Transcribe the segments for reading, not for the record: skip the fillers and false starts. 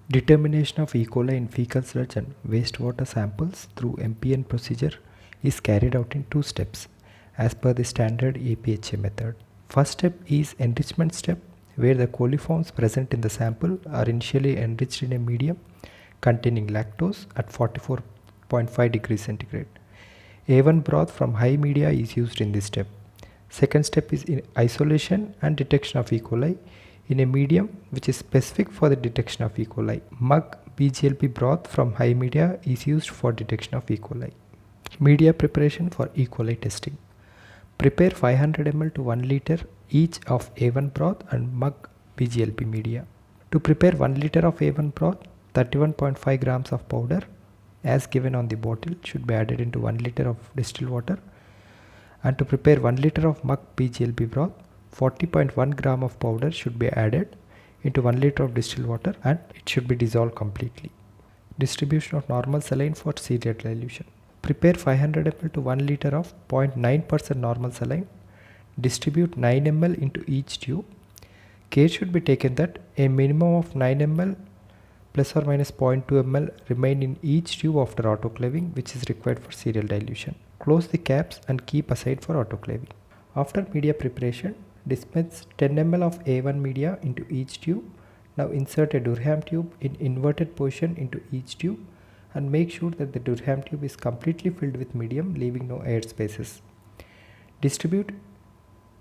Determination of E. coli in fecal sludge and wastewater samples through MPN procedure is carried out in two steps as per the standard APHA method. First step is enrichment step, where the coliforms present in the sample are initially enriched in a medium containing lactose at 44.5 degrees centigrade. A1 broth from high media is used in this step. Second step is in isolation and detection of E. coli in a medium which is specific for the detection of E. coli. Mug BGLP broth from high media is used for detection of E. coli. Media preparation for E. coli testing. Prepare 500 ml to 1 liter each of A1 broth and mug BGLP media. To prepare 1 liter of A1 broth, 31.5 grams of powder as given on the bottle should be added into 1 liter of distilled water. And to prepare 1 liter of mug BGLP broth, 40.1 gram of powder should be added into 1 liter of distilled water and it should be dissolved completely. Distribution of normal saline for serial dilution. Prepare 500 ml to 1 liter of 0.9% normal saline. Distribute 9 ml into each tube. Care should be taken that a minimum of 9 ml plus or minus 0.2 ml remain in each tube after autoclaving, which is required for serial dilution. Close the caps and keep aside for autoclaving. After media preparation, dispense 10 ml of A1 media into each tube. Now insert a Durham tube in inverted position into each tube and make sure that the Durham tube is completely filled with medium, leaving no air spaces. Distribute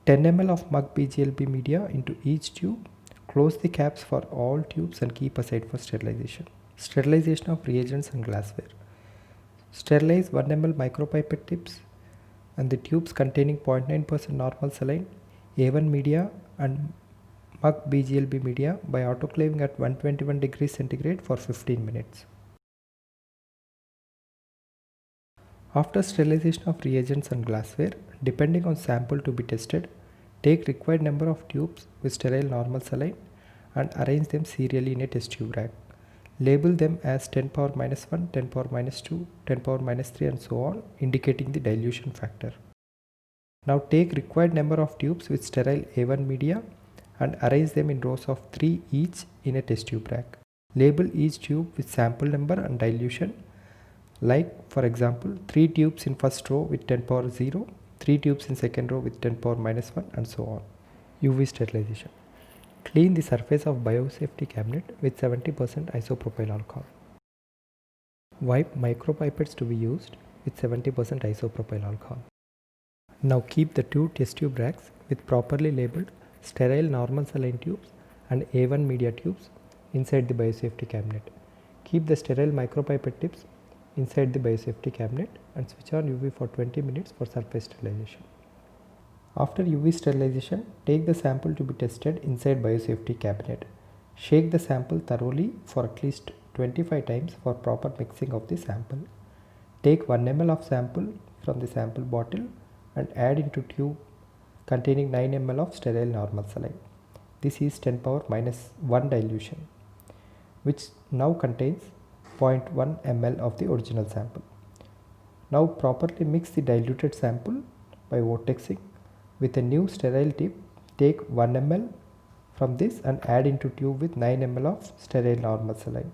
10 ml of mug BGLP media into each tube. Close the caps for all tubes and keep aside for sterilization. Sterilization of reagents and glassware. Sterilize 1 ml micropipette tips and the tubes containing 0.9% normal saline, A1 media and mug BGLP media by autoclaving at 121 degrees centigrade for 15 minutes. After sterilization of reagents and glassware, depending on sample to be tested, take required number of tubes with sterile normal saline and arrange them serially in a test tube rack. Label them as 10 power minus 1, 10 power minus 2, 10 power minus 3 and so on, indicating the dilution factor. Now take required number of tubes with sterile A1 media and arrange them in rows of 3 each in a test tube rack. Label each tube with sample number and dilution, like for example 3 tubes in first row with 10 power 0, 3 tubes in second row with 10 power minus 1 and so on. UV sterilization. Clean the surface of biosafety cabinet with 70% isopropyl alcohol. Wipe micropipettes to be used with 70% isopropyl alcohol. Now keep the two test tube racks with properly labeled sterile normal saline tubes and A1 media tubes inside the biosafety cabinet. Keep the sterile micropipette tips inside the biosafety cabinet and switch on UV for 20 minutes for surface sterilization. After UV sterilization, take the sample to be tested inside biosafety cabinet. Shake the sample thoroughly for at least 25 times for proper mixing of the sample. Take 1 ml of sample from the sample bottle and add into tube containing 9 ml of sterile normal saline. This is 10 power minus 1 dilution, which now contains 0.1 ml of the original sample. Now properly mix the diluted sample by vortexing. With a new sterile tip, take 1 ml from this and add into tube with 9 ml of sterile normal saline.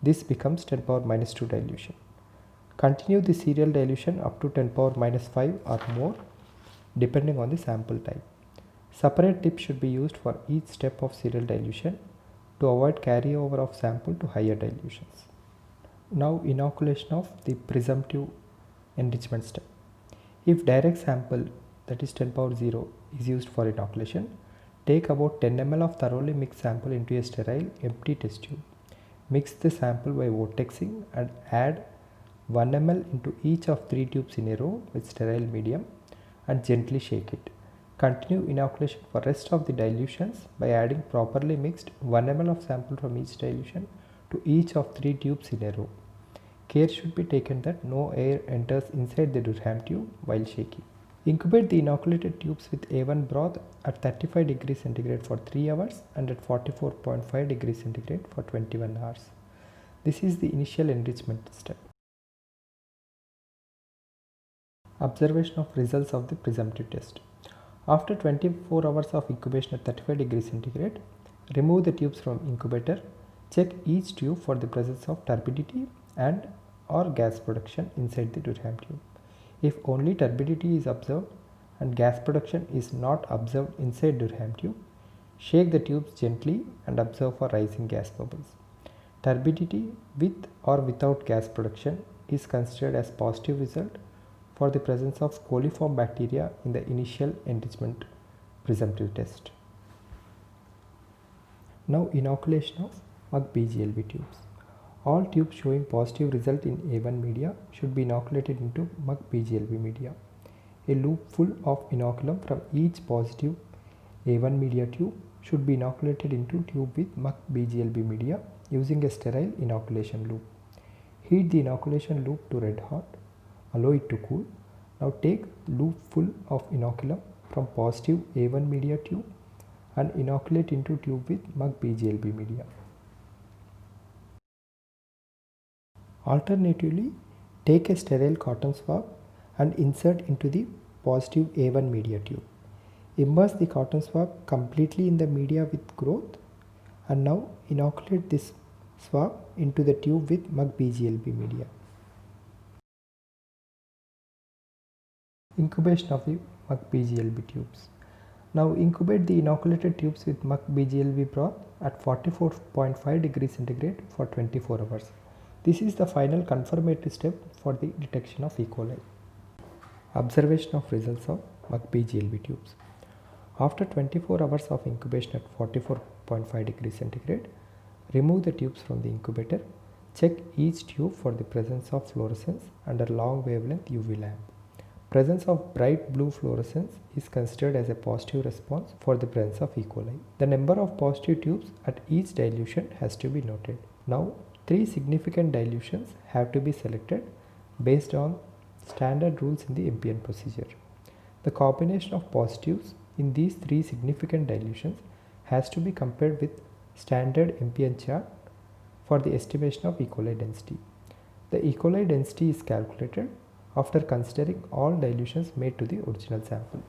This becomes 10 power minus 2 dilution. Continue the serial dilution up to 10 power minus 5 or more depending on the sample type. Separate tips should be used for each step of serial dilution to avoid carryover of sample to higher dilutions. Now inoculation of the presumptive enrichment step. If direct sample, that is 10 power 0, is used for inoculation, take about 10 ml of thoroughly mixed sample into a sterile empty test tube. Mix the sample by vortexing and add 1 ml into each of 3 tubes in a row with sterile medium and gently shake it. Continue inoculation for rest of the dilutions by adding properly mixed 1 ml of sample from each dilution to each of 3 tubes in a row. Care should be taken that no air enters inside the Durham tube while shaking. Incubate the inoculated tubes with A1 broth at 35 degrees centigrade for 3 hours and at 44.5 degrees centigrade for 21 hours. This is the initial enrichment step. Observation of results of the presumptive test. After 24 hours of incubation at 35 degrees centigrade, remove the tubes from incubator. Check each tube for the presence of turbidity and or gas production inside the Durham tube. If only turbidity is observed and gas production is not observed inside Durham tube, shake the tubes gently and observe for rising gas bubbles. Turbidity with or without gas production is considered as positive result for the presence of coliform bacteria in the initial enrichment presumptive test. Now inoculation of mug BGLB tubes. All tubes showing positive result in A1 media should be inoculated into mug BGLB media. A loop full of inoculum from each positive A1 media tube should be inoculated into tube with mug BGLB media using a sterile inoculation loop. Heat the inoculation loop to red hot. Allow it to cool. Now take loop full of inoculum from positive A1 media tube and inoculate into tube with mug BGLB media. Alternatively, take a sterile cotton swab and insert into the positive A1 media tube. Immerse the cotton swab completely in the media with growth and now inoculate this swab into the tube with mug BGLB media. Incubation of the mug BGLB tubes. Now incubate the inoculated tubes with mug BGLB broth at 44.5 degrees centigrade for 24 hours. This is the final confirmatory step for the detection of E. coli. Observation of results of mug BGLB tubes. After 24 hours of incubation at 44.5 degrees centigrade, remove the tubes from the incubator. Check each tube for the presence of fluorescence under long wavelength UV lamp. Presence of bright blue fluorescence is considered as a positive response for the presence of E. coli. The number of positive tubes at each dilution has to be noted. Now, 3 significant dilutions have to be selected based on standard rules in the MPN procedure. The combination of positives in these 3 significant dilutions has to be compared with standard MPN chart for the estimation of E. coli density. The E. coli density is calculated after considering all dilutions made to the original sample.